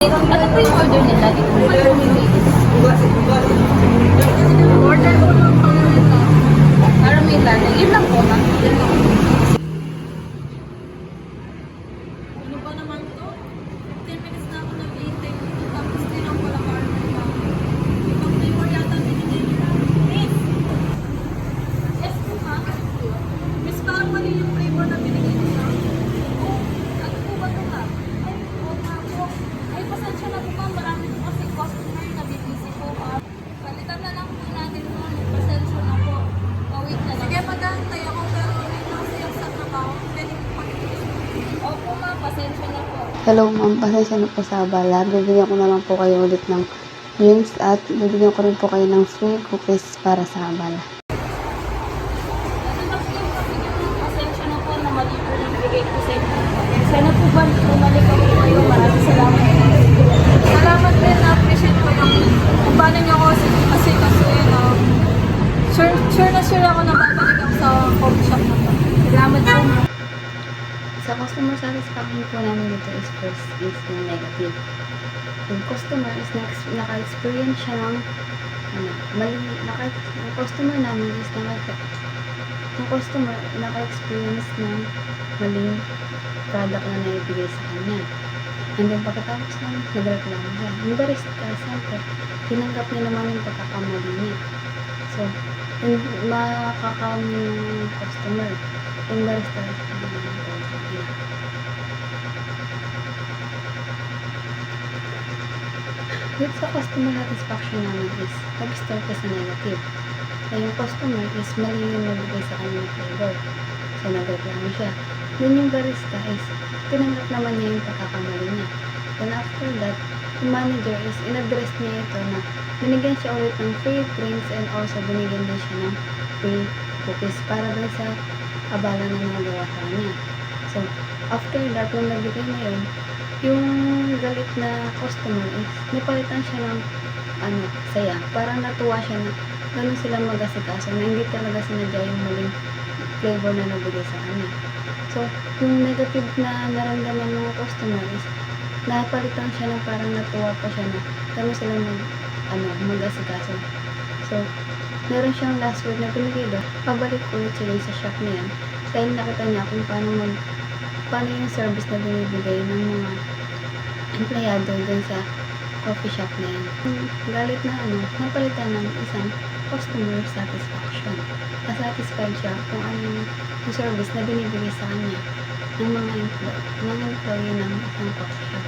Ano po yung order nila? Dito po kayo bumibili. Order ko lang po nito. Paramitan. Yun lang po, ma'am. Yun lang po. Ano ba naman to? 15 minutes na ako nag-iintay dito. Tapos din ako wala order pa. Ibang flavor yata binigay nila. Miss! Yes po ma'am. Miss, parang mali yung flavor na binigay nila. Oh, ano po ba ito ma'am? Ay, oo nga po. Ay, pasensya na po ma'am. Marami po kasi customer na busy po. Palitan na lang po natin ma'am. Pasensya na po. Wait na lang. Sige, mag-aantay ako. Pero wait lang sa yung sa trabaho. Pwede po pag-ilis. Opo, ma'am. Pasensya na po. Hello ma'am, pasensya na po sa abala. Bibigyan ko na lang po kayo ulit ng drinks at bibigyan ko rin po kayo ng free cookies para sa abala. Ano na po yung kapigyan ng pasensya na po na mali po yung bigay ko sa inyo. Sana po ba bumalik ako kayo. Maraming salamat po. Salamat din. Na-appreciate ko yung kung paano niyo ako kasi sure na sure ako na babalik ako sa coffee shop na to. Salamat po. Sa customer satisfaction po namin dito is first is yung negative. Yung customer is naka-experience siya ng yung customer namin is naka-experience ng maling product na naibigay sa kanya. And then pagkatapos namin nagreklamo siya. Yung barista, siyempre, tinanggap niya naman yung pagkakamali niya. So, makakakam yung customer. Yung barista, dito sa customer satisfaction namin is nag-start ka sa negative. Kaya yung customer is mali yung nabigay sa kanya ng flavor. So, nagreklamo siya. Then yung barista is tinanggap naman niya yung pagkakamali niya. Then after that, yung manager is in-address niya ito na binigyan siya ulit ng free drinks and also binigyan din siya ng free cookies para dun sa abala na nagawa sa kanya. So, after that, nung nagbigay na yun, yung galit na customer is napalitan siya ng saya. Parang natuwa siya na gano'n sila mag-asikaso na hindi talaga sinadya yung maling flavor na nabigay sa kanya. So, yung negative na naramdaman ng customer is napalitan siya ng parang natuwa pa siya na gano'n sila mag-asikaso. So, meron siyang last word na pinigay doon. Pabalik ulit sila sa shop na yan dahil nakita niya kung paano yung service na binibigay ng mga empleyado dun sa coffee shop na yan. Galit na napalitan ng isang customer satisfaction. Na-satisfied siya kung ano yung service na binibigay sa kanya ng mga employee ng isang coffee shop.